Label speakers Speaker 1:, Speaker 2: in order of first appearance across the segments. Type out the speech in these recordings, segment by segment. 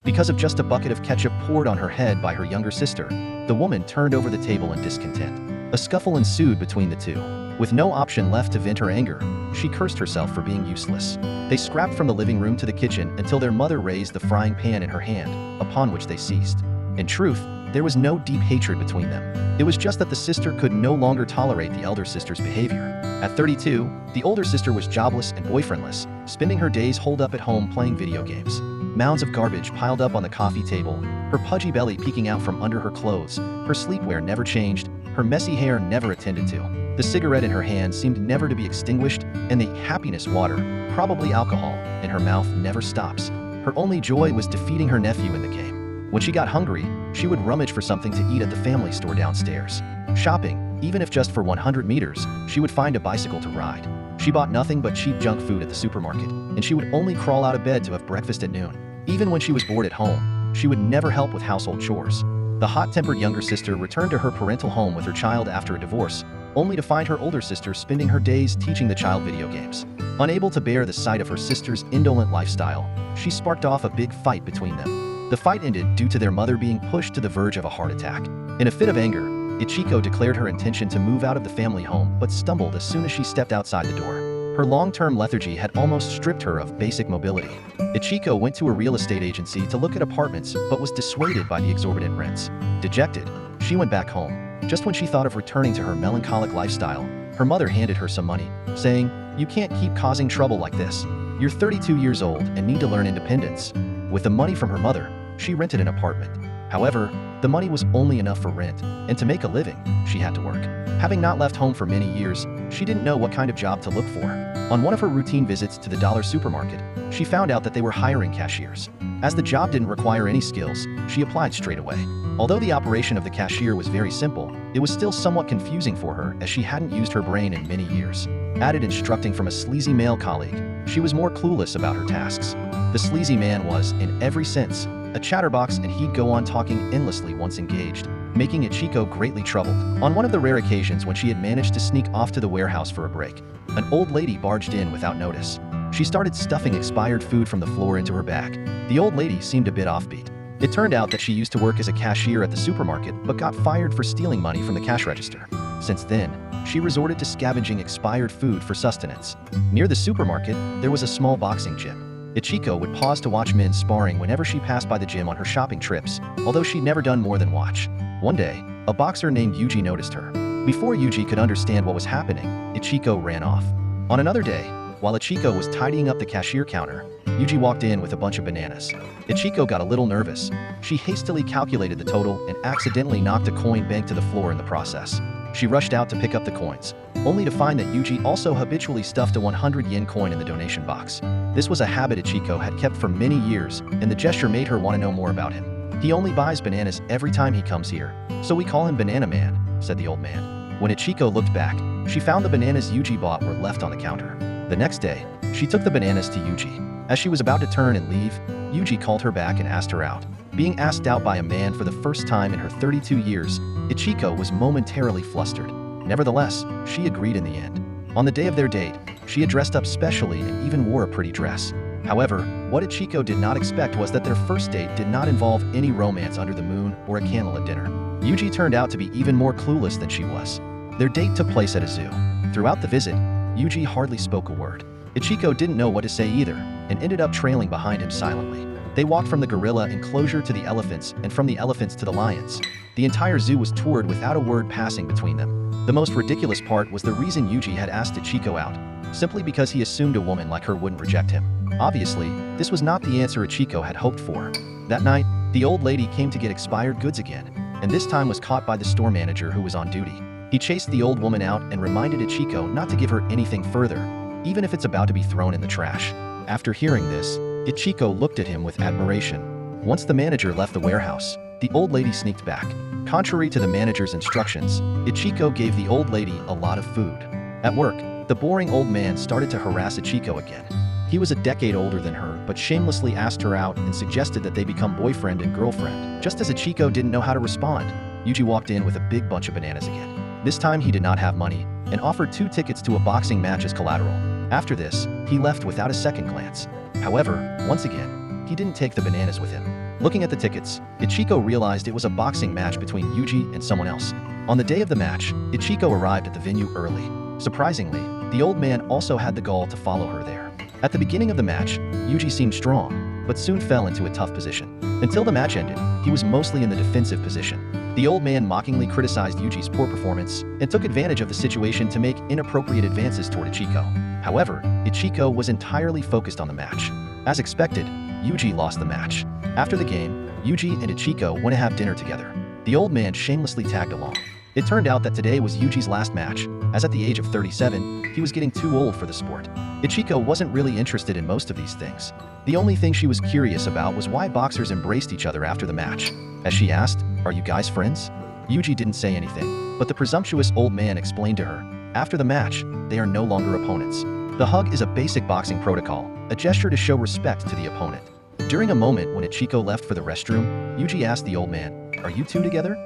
Speaker 1: because of just a bucket of ketchup poured on her head by her younger sister. The woman turned over the table in discontent. A scuffle ensued between the two. With no option left to vent her anger, she cursed herself for being useless. They scrapped from the living room to the kitchen until their mother raised the frying pan in her hand, upon which they ceased. In truth, there was no deep hatred between them. It was just that the sister could no longer tolerate the elder sister's behavior. At 32, the older sister was jobless and boyfriendless, spending her days holed up at home playing video games. Mounds of garbage piled up on the coffee table, her pudgy belly peeking out from under her clothes, her sleepwear never changed, her messy hair never attended to. The cigarette in her hand seemed never to be extinguished, and the happiness water, probably alcohol, in her mouth never stops. Her only joy was defeating her nephew in the game. When she got hungry, she would rummage for something to eat at the family store downstairs. Shopping, even if just for 100 meters, she would find a bicycle to ride. She bought nothing but cheap junk food at the supermarket, and she would only crawl out of bed to have breakfast at noon. Even when she was bored at home, she would never help with household chores. The hot-tempered younger sister returned to her parental home with her child after a divorce, only to find her older sister spending her days teaching the child video games. Unable to bear the sight of her sister's indolent lifestyle, she sparked off a big fight between them. The fight ended due to their mother being pushed to the verge of a heart attack. In a fit of anger, Ichiko declared her intention to move out of the family home but stumbled as soon as she stepped outside the door. Her long-term lethargy had almost stripped her of basic mobility. Ichiko went to a real estate agency to look at apartments but was dissuaded by the exorbitant rents. Dejected, she went back home. Just when she thought of returning to her melancholic lifestyle, her mother handed her some money, saying, "You can't keep causing trouble like this. You're 32 years old and need to learn independence." With the money from her mother, she rented an apartment. However, the money was only enough for rent, and to make a living, she had to work. Having not left home for many years, she didn't know what kind of job to look for. On one of her routine visits to the dollar supermarket, she found out that they were hiring cashiers. As the job didn't require any skills, she applied straight away. Although the operation of the cashier was very simple, it was still somewhat confusing for her as she hadn't used her brain in many years. Added instructing from a sleazy male colleague, she was more clueless about her tasks. The sleazy man was, in every sense, a chatterbox, and he'd go on talking endlessly once engaged, making Ichiko greatly troubled. On one of the rare occasions when she had managed to sneak off to the warehouse for a break, an old lady barged in without notice. She started stuffing expired food from the floor into her bag. The old lady seemed a bit offbeat. It turned out that she used to work as a cashier at the supermarket but got fired for stealing money from the cash register. Since then, she resorted to scavenging expired food for sustenance. Near the supermarket, there was a small boxing gym. Ichiko would pause to watch men sparring whenever she passed by the gym on her shopping trips, although she'd never done more than watch. One day, a boxer named Yuji noticed her. Before Yuji could understand what was happening, Ichiko ran off. On another day, while Ichiko was tidying up the cashier counter, Yuji walked in with a bunch of bananas. Ichiko got a little nervous. She hastily calculated the total and accidentally knocked a coin bank to the floor in the process. She rushed out to pick up the coins, only to find that Yuji also habitually stuffed a 100 yen coin in the donation box. This was a habit Ichiko had kept for many years, and the gesture made her want to know more about him. "He only buys bananas every time he comes here, so we call him Banana Man," said the old man. When Ichiko looked back, she found the bananas Yuji bought were left on the counter. The next day, she took the bananas to Yuji. As she was about to turn and leave, Yuji called her back and asked her out. Being asked out by a man for the first time in her 32 years, Ichiko was momentarily flustered. Nevertheless, she agreed in the end. On the day of their date, she had dressed up specially and even wore a pretty dress. However, what Ichiko did not expect was that their first date did not involve any romance under the moon or a candlelit dinner. Yuji turned out to be even more clueless than she was. Their date took place at a zoo. Throughout the visit, Yuji hardly spoke a word. Ichiko didn't know what to say either, and ended up trailing behind him silently. They walked from the gorilla enclosure to the elephants and from the elephants to the lions. The entire zoo was toured without a word passing between them. The most ridiculous part was the reason Yuji had asked Ichiko out, simply because he assumed a woman like her wouldn't reject him. Obviously, this was not the answer Ichiko had hoped for. That night, the old lady came to get expired goods again, and this time was caught by the store manager who was on duty. He chased the old woman out and reminded Ichiko not to give her anything further, even if it's about to be thrown in the trash. After hearing this, Ichiko looked at him with admiration. Once the manager left the warehouse, the old lady sneaked back. Contrary to the manager's instructions, Ichiko gave the old lady a lot of food. At work, the boring old man started to harass Ichiko again. He was a decade older than her, but shamelessly asked her out and suggested that they become boyfriend and girlfriend. Just as Ichiko didn't know how to respond, Yuji walked in with a big bunch of bananas again. This time he did not have money, and offered 2 tickets to a boxing match as collateral. After this, he left without a second glance. However, once again, he didn't take the bananas with him. Looking at the tickets, Ichiko realized it was a boxing match between Yuji and someone else. On the day of the match, Ichiko arrived at the venue early. Surprisingly, the old man also had the gall to follow her there. At the beginning of the match, Yuji seemed strong, but soon fell into a tough position. Until the match ended, he was mostly in the defensive position. The old man mockingly criticized Yuji's poor performance and took advantage of the situation to make inappropriate advances toward Ichiko. However, Ichiko was entirely focused on the match. As expected, Yuji lost the match. After the game, Yuji and Ichiko went to have dinner together. The old man shamelessly tagged along. It turned out that today was Yuji's last match, as at the age of 37, he was getting too old for the sport. Ichiko wasn't really interested in most of these things. The only thing she was curious about was why boxers embraced each other after the match. As she asked, "Are you guys friends?" Yuji didn't say anything, but the presumptuous old man explained to her, after the match, they are no longer opponents. The hug is a basic boxing protocol, a gesture to show respect to the opponent. During a moment when Ichiko left for the restroom, Yuji asked the old man, "Are you two together?"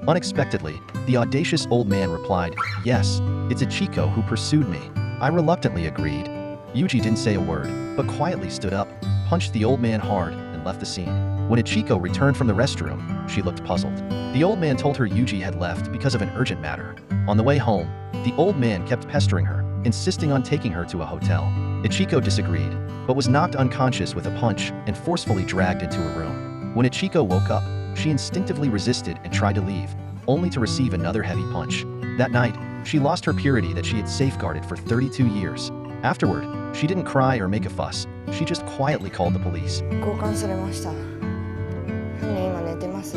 Speaker 1: Unexpectedly, the audacious old man replied, "Yes, it's Ichiko who pursued me." I reluctantly agreed. Yuji didn't say a word, but quietly stood up, punched the old man hard, and left the scene. When Ichiko returned from the restroom, she looked puzzled. The old man told her Yuji had left because of an urgent matter. On the way home, the old man kept pestering her, insisting on taking her to a hotel. Ichiko disagreed, but was knocked unconscious with a punch and forcefully dragged into a room. When Ichiko woke up, she instinctively resisted and tried to leave, only to receive another heavy punch. That night, she lost her purity that she had safeguarded for 32 years. Afterward, she didn't cry or make a fuss. She just quietly called the police.
Speaker 2: 交換されました。今寝てます。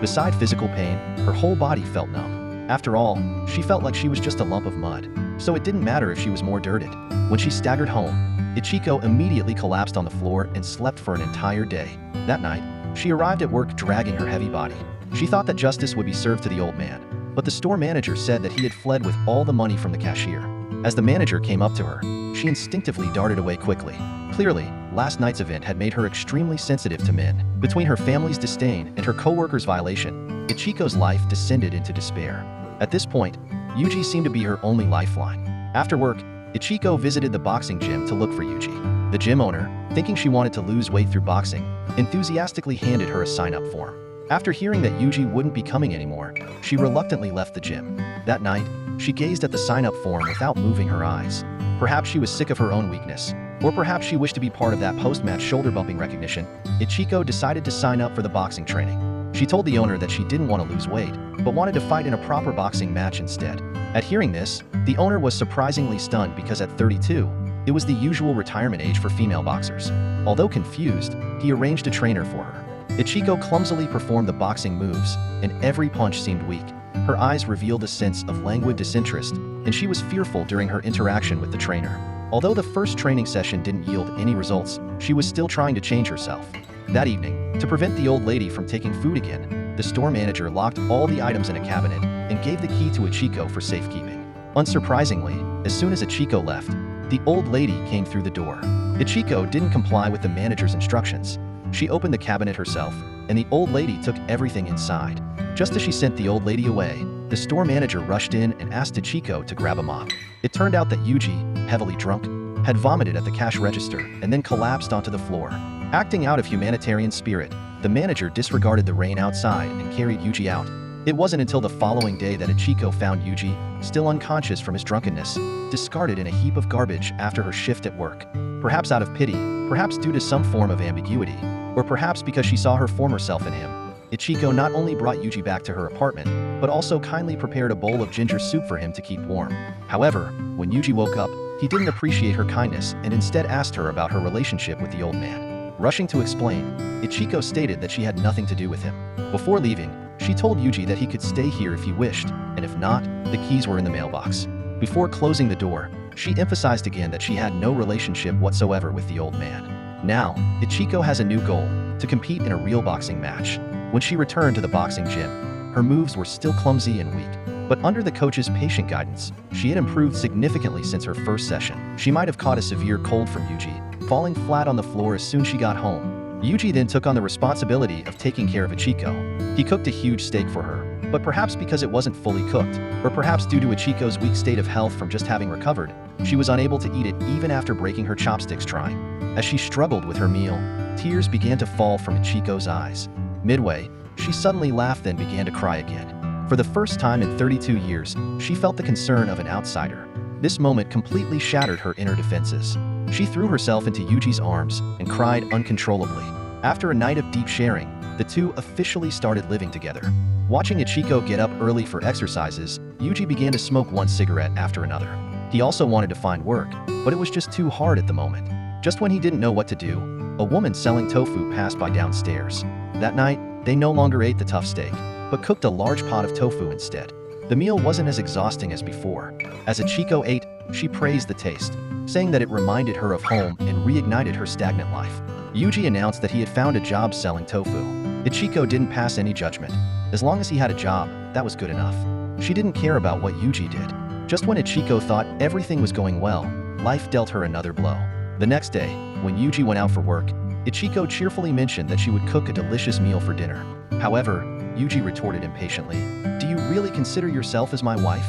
Speaker 1: Beside physical pain, her whole body felt numb. After all, she felt like she was just a lump of mud. So it didn't matter if she was more dirted. When she staggered home, Ichiko immediately collapsed on the floor and slept for an entire day. That night, she arrived at work dragging her heavy body. She thought that justice would be served to the old man, but the store manager said that he had fled with all the money from the cashier. As the manager came up to her, she instinctively darted away quickly. Clearly, last night's event had made her extremely sensitive to men. Between her family's disdain and her co-worker's violation, Ichiko's life descended into despair. At this point, Yuji seemed to be her only lifeline. After work, Ichiko visited the boxing gym to look for Yuji. The gym owner, thinking she wanted to lose weight through boxing, enthusiastically handed her a sign-up form. After hearing that Yuji wouldn't be coming anymore, she reluctantly left the gym. That night, she gazed at the sign-up form without moving her eyes. Perhaps she was sick of her own weakness, or perhaps she wished to be part of that post-match shoulder-bumping recognition. Ichiko decided to sign up for the boxing training. She told the owner that she didn't want to lose weight, but wanted to fight in a proper boxing match instead. At hearing this, the owner was surprisingly stunned because at 32, it was the usual retirement age for female boxers. Although confused, he arranged a trainer for her. Ichiko clumsily performed the boxing moves, and every punch seemed weak. Her eyes revealed a sense of languid disinterest, and she was fearful during her interaction with the trainer. Although the first training session didn't yield any results, she was still trying to change herself. That evening, to prevent the old lady from taking food again, the store manager locked all the items in a cabinet and gave the key to Ichiko for safekeeping. Unsurprisingly, as soon as Ichiko left, the old lady came through the door. Ichiko didn't comply with the manager's instructions. She opened the cabinet herself, and the old lady took everything inside. Just as she sent the old lady away, the store manager rushed in and asked Ichiko to grab a mop. It turned out that Yuji, heavily drunk, had vomited at the cash register and then collapsed onto the floor. Acting out of humanitarian spirit, the manager disregarded the rain outside and carried Yuji out. It wasn't until the following day that Ichiko found Yuji, still unconscious from his drunkenness, discarded in a heap of garbage after her shift at work. Perhaps out of pity, perhaps due to some form of ambiguity, or perhaps because she saw her former self in him, Ichiko not only brought Yuji back to her apartment, but also kindly prepared a bowl of ginger soup for him to keep warm. However, when Yuji woke up, he didn't appreciate her kindness and instead asked her about her relationship with the old man. Rushing to explain, Ichiko stated that she had nothing to do with him. Before leaving, she told Yuji that he could stay here if he wished, and if not, the keys were in the mailbox. Before closing the door, she emphasized again that she had no relationship whatsoever with the old man. Now, Ichiko has a new goal, to compete in a real boxing match. When she returned to the boxing gym, her moves were still clumsy and weak. But under the coach's patient guidance, she had improved significantly since her first session. She might have caught a severe cold from Yuji, falling flat on the floor as soon as she got home. Yuji then took on the responsibility of taking care of Ichiko. He cooked a huge steak for her, but perhaps because it wasn't fully cooked, or perhaps due to Ichiko's weak state of health from just having recovered, she was unable to eat it even after breaking her chopsticks trying. As she struggled with her meal, Tears began to fall from Ichiko's eyes. Midway, she suddenly laughed then began to cry again. For the first time in 32 years, she felt the concern of an outsider. This moment completely shattered her inner defenses. She threw herself into Yuji's arms and cried uncontrollably. After a night of deep sharing, the two officially started living together. Watching Ichiko get up early for exercises, Yuji began to smoke one cigarette after another. He also wanted to find work, but it was just too hard at the moment. Just when he didn't know what to do, a woman selling tofu passed by downstairs. That night, they no longer ate the tough steak, but cooked a large pot of tofu instead. The meal wasn't as exhausting as before. As Ichiko ate, she praised the taste, saying that it reminded her of home and reignited her stagnant life. Yuji announced that he had found a job selling tofu. Ichiko didn't pass any judgment. As long as he had a job, that was good enough. She didn't care about what Yuji did. Just when Ichiko thought everything was going well, life dealt her another blow. The next day, when Yuji went out for work, Ichiko cheerfully mentioned that she would cook a delicious meal for dinner. However, Yuji retorted impatiently, "Do you really consider yourself as my wife?"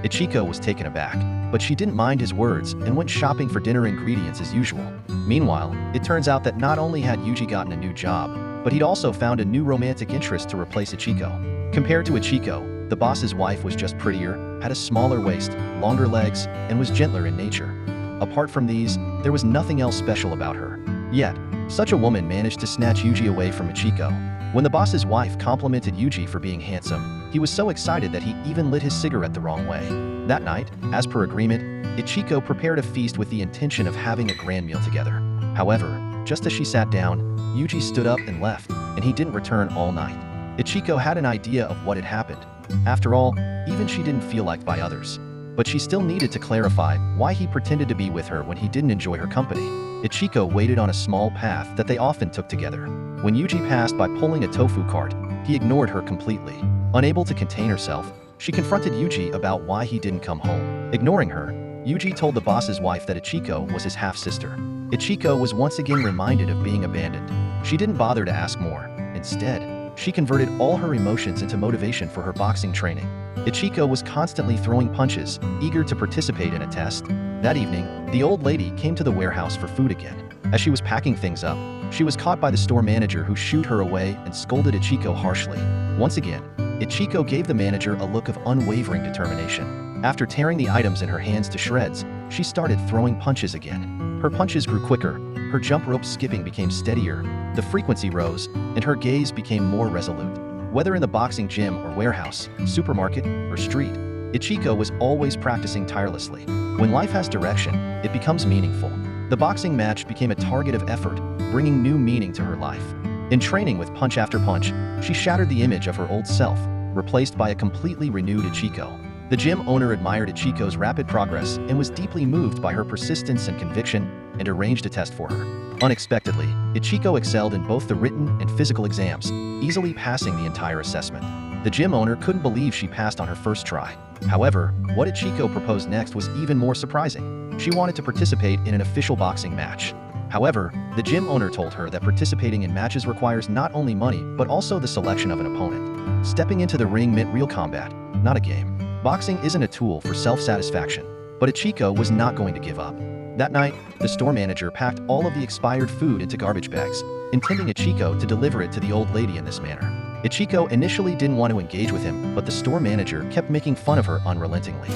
Speaker 1: Ichiko was taken aback, but she didn't mind his words and went shopping for dinner ingredients as usual. Meanwhile, it turns out that not only had Yuji gotten a new job, but he'd also found a new romantic interest to replace Ichiko. Compared to Ichiko, the boss's wife was just prettier, had a smaller waist, longer legs, and was gentler in nature. Apart from these, there was nothing else special about her. Yet, such a woman managed to snatch Yuji away from Ichiko. When the boss's wife complimented Yuji for being handsome, he was so excited that he even lit his cigarette the wrong way. That night, as per agreement, Ichiko prepared a feast with the intention of having a grand meal together. However, just as she sat down, Yuji stood up and left, and he didn't return all night. Ichiko had an idea of what had happened. After all, even she didn't feel liked by others. But she still needed to clarify why he pretended to be with her when he didn't enjoy her company. Ichiko waited on a small path that they often took together. When Yuji passed by pulling a tofu cart, he ignored her completely. Unable to contain herself, she confronted Yuji about why he didn't come home. Ignoring her, Yuji told the boss's wife that Ichiko was his half-sister. Ichiko was once again reminded of being abandoned. She didn't bother to ask more. Instead, she converted all her emotions into motivation for her boxing training. Ichiko was constantly throwing punches, eager to participate in a test. That evening, the old lady came to the warehouse for food again. As she was packing things up, she was caught by the store manager who shooed her away and scolded Ichiko harshly. Once again, Ichiko gave the manager a look of unwavering determination. After tearing the items in her hands to shreds, she started throwing punches again. Her punches grew quicker, her jump rope skipping became steadier, the frequency rose, and her gaze became more resolute. Whether in the boxing gym or warehouse, supermarket, or street, Ichiko was always practicing tirelessly. When life has direction, it becomes meaningful. The boxing match became a target of effort, bringing new meaning to her life. In training with punch after punch, she shattered the image of her old self, replaced by a completely renewed Ichiko. The gym owner admired Ichiko's rapid progress and was deeply moved by her persistence and conviction, and arranged a test for her. Unexpectedly, Ichiko excelled in both the written and physical exams, easily passing the entire assessment. The gym owner couldn't believe she passed on her first try. However, what Ichiko proposed next was even more surprising. She wanted to participate in an official boxing match. However, the gym owner told her that participating in matches requires not only money, but also the selection of an opponent. Stepping into the ring meant real combat, not a game. Boxing isn't a tool for self-satisfaction, but Ichiko was not going to give up. That night, the store manager packed all of the expired food into garbage bags, intending Ichiko to deliver it to the old lady in this manner. Ichiko initially didn't want to engage with him, but the store manager kept making fun of her unrelentingly.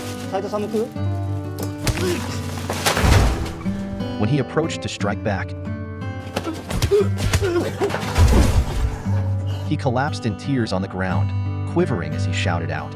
Speaker 1: When he approached to strike back, he collapsed in tears on the ground, quivering as he shouted out.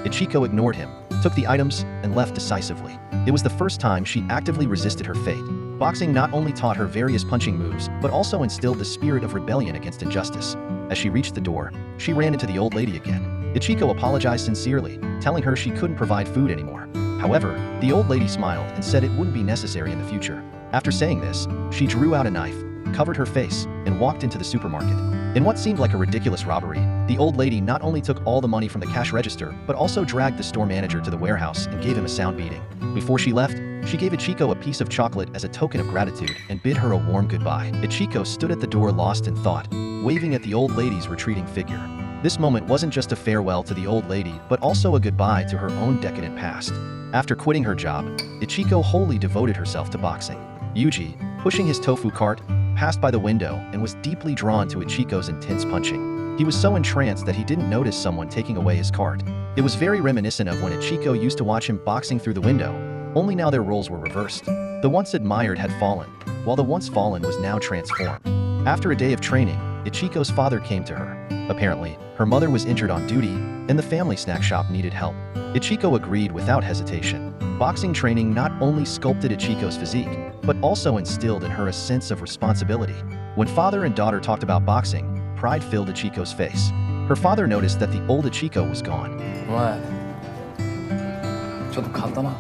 Speaker 1: Ichiko ignored him, took the items, and left decisively. It was the first time she actively resisted her fate. Boxing not only taught her various punching moves, but also instilled the spirit of rebellion against injustice. As she reached the door, she ran into the old lady again. Ichiko apologized sincerely, telling her she couldn't provide food anymore. However, the old lady smiled and said it wouldn't be necessary in the future. After saying this, she drew out a knife, covered her face, and walked into the supermarket. In what seemed like a ridiculous robbery, the old lady not only took all the money from the cash register, but also dragged the store manager to the warehouse and gave him a sound beating. Before she left, she gave Ichiko a piece of chocolate as a token of gratitude and bid her a warm goodbye. Ichiko stood at the door lost in thought, waving at the old lady's retreating figure. This moment wasn't just a farewell to the old lady, but also a goodbye to her own decadent past. After quitting her job, Ichiko wholly devoted herself to boxing. Yuji, pushing his tofu cart, passed by the window and was deeply drawn to Ichiko's intense punching. He was so entranced that he didn't notice someone taking away his cart. It was very reminiscent of when Ichiko used to watch him boxing through the window, only now their roles were reversed. The once admired had fallen, while the once fallen was now transformed. After a day of training, Ichiko's father came to her. Apparently, her mother was injured on duty, and the family snack shop needed help. Ichiko agreed without hesitation. Boxing training not only sculpted Ichiko's physique, but also instilled in her a sense of responsibility. When father and daughter talked about boxing, pride filled Ichiko's face. Her father noticed that the old Ichiko was gone.
Speaker 3: 왜? 저도 갔다나?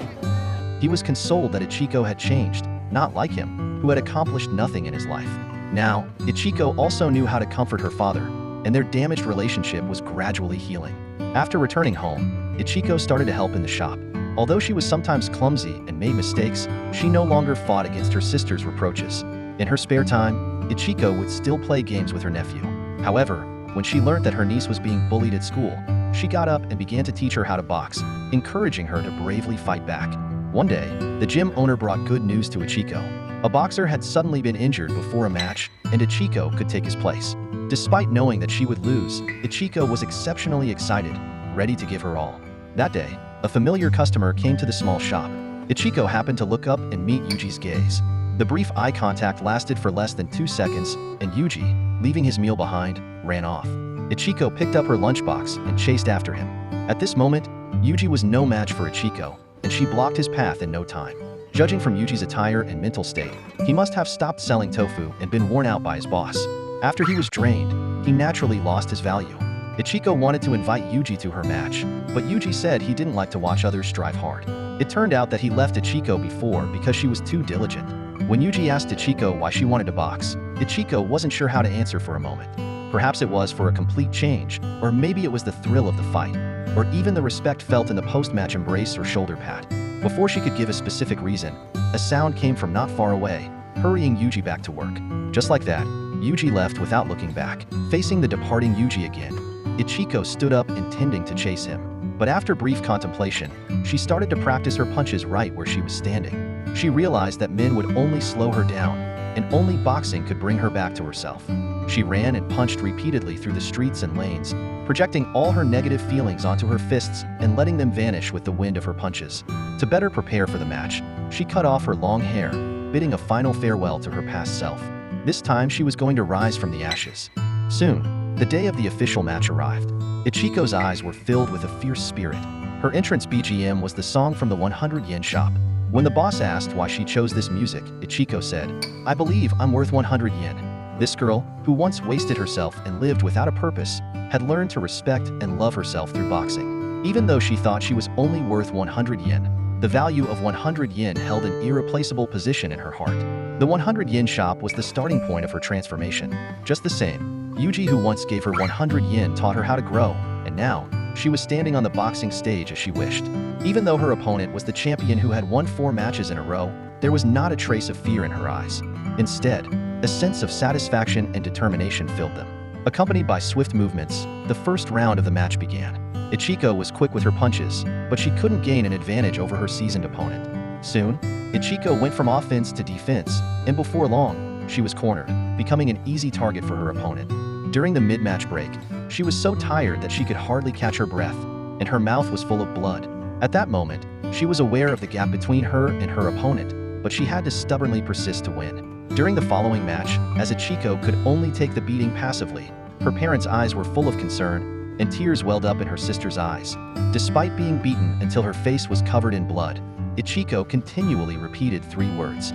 Speaker 1: He was consoled that Ichiko had changed, not like him, who had accomplished nothing in his life. Now, Ichiko also knew how to comfort her father, and their damaged relationship was gradually healing. After returning home, Ichiko started to help in the shop. Although she was sometimes clumsy and made mistakes, she no longer fought against her sister's reproaches. In her spare time, Ichiko would still play games with her nephew. However, when she learned that her niece was being bullied at school, she got up and began to teach her how to box, encouraging her to bravely fight back. One day, the gym owner brought good news to Ichiko. A boxer had suddenly been injured before a match, and Ichiko could take his place. Despite knowing that she would lose, Ichiko was exceptionally excited, ready to give her all. That day, a familiar customer came to the small shop. Ichiko happened to look up and meet Yuji's gaze. The brief eye contact lasted for less than 2 seconds, and Yuji, leaving his meal behind, ran off. Ichiko picked up her lunchbox and chased after him. At this moment, Yuji was no match for Ichiko, and she blocked his path in no time. Judging from Yuji's attire and mental state, he must have stopped selling tofu and been worn out by his boss. After he was drained, he naturally lost his value. Ichiko wanted to invite Yuji to her match, but Yuji said he didn't like to watch others strive hard. It turned out that he left Ichiko before because she was too diligent. When Yuji asked Ichiko why she wanted to box, Ichiko wasn't sure how to answer for a moment. Perhaps it was for a complete change, or maybe it was the thrill of the fight, or even the respect felt in the post-match embrace or shoulder pat. Before she could give a specific reason, a sound came from not far away, hurrying Yuji back to work. Just like that, Yuji left without looking back. Facing the departing Yuji again, Ichiko stood up intending to chase him. But after brief contemplation, she started to practice her punches right where she was standing. She realized that men would only slow her down, and only boxing could bring her back to herself. She ran and punched repeatedly through the streets and lanes, projecting all her negative feelings onto her fists and letting them vanish with the wind of her punches. To better prepare for the match, she cut off her long hair, bidding a final farewell to her past self. This time she was going to rise from the ashes. Soon, the day of the official match arrived. Ichiko's eyes were filled with a fierce spirit. Her entrance BGM was the song from the 100 yen shop. When the boss asked why she chose this music, Ichiko said, "I believe I'm worth 100 yen." This girl, who once wasted herself and lived without a purpose, had learned to respect and love herself through boxing. Even though she thought she was only worth 100 yen, the value of 100 yen held an irreplaceable position in her heart. The 100 yen shop was the starting point of her transformation. Just the same, Yuji, who once gave her 100 yen, taught her how to grow, and now, she was standing on the boxing stage as she wished. Even though her opponent was the champion who had won 4 matches in a row, there was not a trace of fear in her eyes. Instead, a sense of satisfaction and determination filled them. Accompanied by swift movements, the first round of the match began. Ichiko was quick with her punches, but she couldn't gain an advantage over her seasoned opponent. Soon, Ichiko went from offense to defense, and before long, she was cornered, becoming an easy target for her opponent. During the mid-match break, she was so tired that she could hardly catch her breath, and her mouth was full of blood. At that moment, she was aware of the gap between her and her opponent, but she had to stubbornly persist to win. During the following match, as Ichiko could only take the beating passively, her parents' eyes were full of concern, and tears welled up in her sister's eyes. Despite being beaten until her face was covered in blood, Ichiko continually repeated 3 words.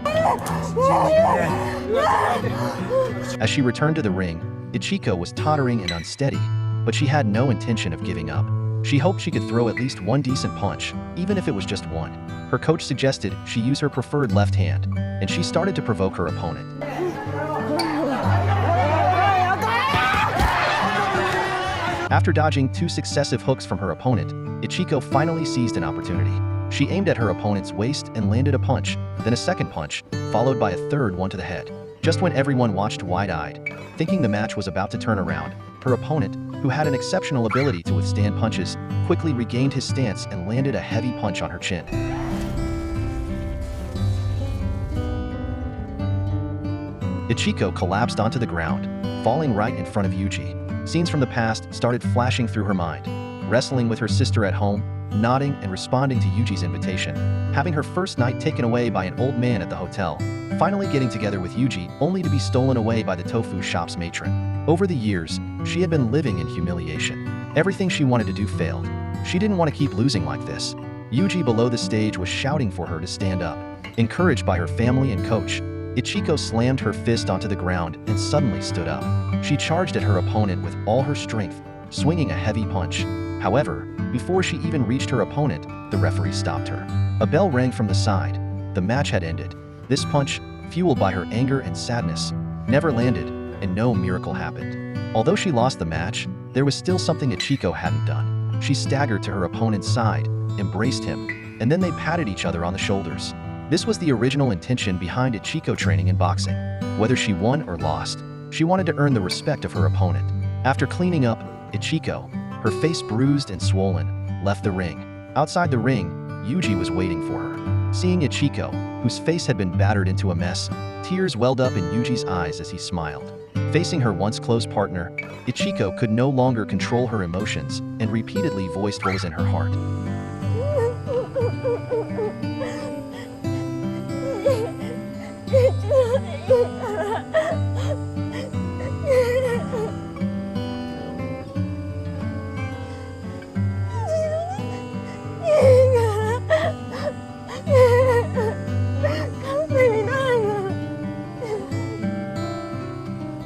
Speaker 1: As she returned to the ring, Ichiko was tottering and unsteady, but she had no intention of giving up. She hoped she could throw at least one decent punch, even if it was just one. Her coach suggested she use her preferred left hand, and she started to provoke her opponent. After dodging 2 successive hooks from her opponent, Ichiko finally seized an opportunity. She aimed at her opponent's waist and landed a punch, then a second punch, followed by a third one to the head. Just when everyone watched wide-eyed, thinking the match was about to turn around, her opponent, who had an exceptional ability to withstand punches, quickly regained his stance and landed a heavy punch on her chin. Ichiko collapsed onto the ground, falling right in front of Yuji. Scenes from the past started flashing through her mind. Wrestling with her sister at home, nodding and responding to Yuji's invitation, having her first night taken away by an old man at the hotel, finally getting together with Yuji only to be stolen away by the tofu shop's matron. Over the years, she had been living in humiliation. Everything she wanted to do failed. She didn't want to keep losing like this. Yuji below the stage was shouting for her to stand up. Encouraged by her family and coach, Ichiko slammed her fist onto the ground and suddenly stood up. She charged at her opponent with all her strength, swinging a heavy punch. However, before she even reached her opponent, the referee stopped her. A bell rang from the side. The match had ended. This punch, fueled by her anger and sadness, never landed, and no miracle happened. Although she lost the match, there was still something Ichiko hadn't done. She staggered to her opponent's side, embraced him, and then they patted each other on the shoulders. This was the original intention behind Ichiko training in boxing. Whether she won or lost, she wanted to earn the respect of her opponent. After cleaning up, Ichiko, her face bruised and swollen, left the ring. Outside the ring, Yuji was waiting for her. Seeing Ichiko, whose face had been battered into a mess, tears welled up in Yuji's eyes as he smiled. Facing her once close partner, Ichiko could no longer control her emotions and repeatedly voiced what was in her heart.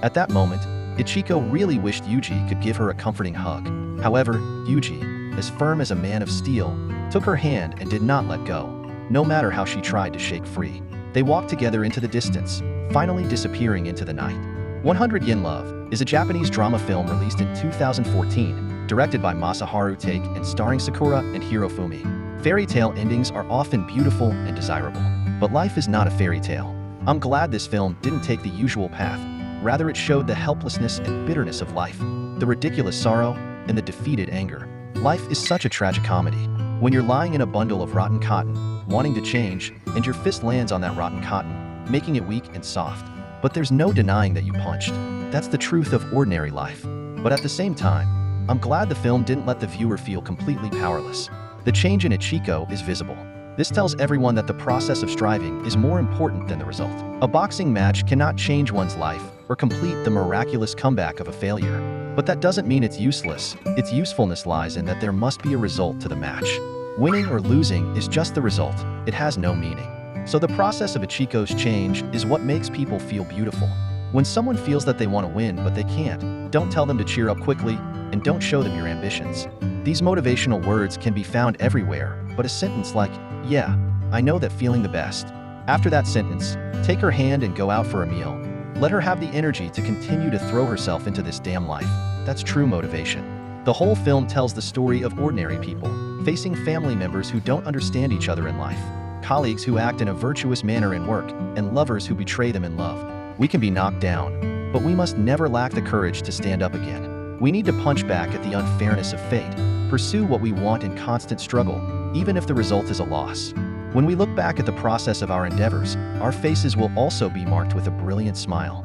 Speaker 1: At that moment, Ichiko really wished Yuji could give her a comforting hug. However, Yuji, as firm as a man of steel, took her hand and did not let go, no matter how she tried to shake free. They walked together into the distance, finally disappearing into the night. 100 Yen Love is a Japanese drama film released in 2014, directed by Masaharu Take and starring Sakura and Hirofumi. Fairy tale endings are often beautiful and desirable, but life is not a fairy tale. I'm glad this film didn't take the usual path. Rather, it showed the helplessness and bitterness of life, the ridiculous sorrow, and the defeated anger. Life is such a tragicomedy. When you're lying in a bundle of rotten cotton, wanting to change, and your fist lands on that rotten cotton, making it weak and soft. But there's no denying that you punched. That's the truth of ordinary life. But at the same time, I'm glad the film didn't let the viewer feel completely powerless. The change in Ichiko is visible. This tells everyone that the process of striving is more important than the result. A boxing match cannot change one's life or complete the miraculous comeback of a failure. But that doesn't mean it's useless. Its usefulness lies in that there must be a result to the match. Winning or losing is just the result. It has no meaning. So the process of Ichiko's change is what makes people feel beautiful. When someone feels that they want to win but they can't, don't tell them to cheer up quickly and don't show them your ambitions. These motivational words can be found everywhere, but a sentence like, "Yeah, I know that feeling the best." After that sentence, take her hand and go out for a meal. Let her have the energy to continue to throw herself into this damn life. That's true motivation. The whole film tells the story of ordinary people, facing family members who don't understand each other in life, colleagues who act in a virtuous manner in work, and lovers who betray them in love. We can be knocked down, but we must never lack the courage to stand up again. We need to punch back at the unfairness of fate, pursue what we want in constant struggle, even if the result is a loss. When we look back at the process of our endeavors, our faces will also be marked with a brilliant smile.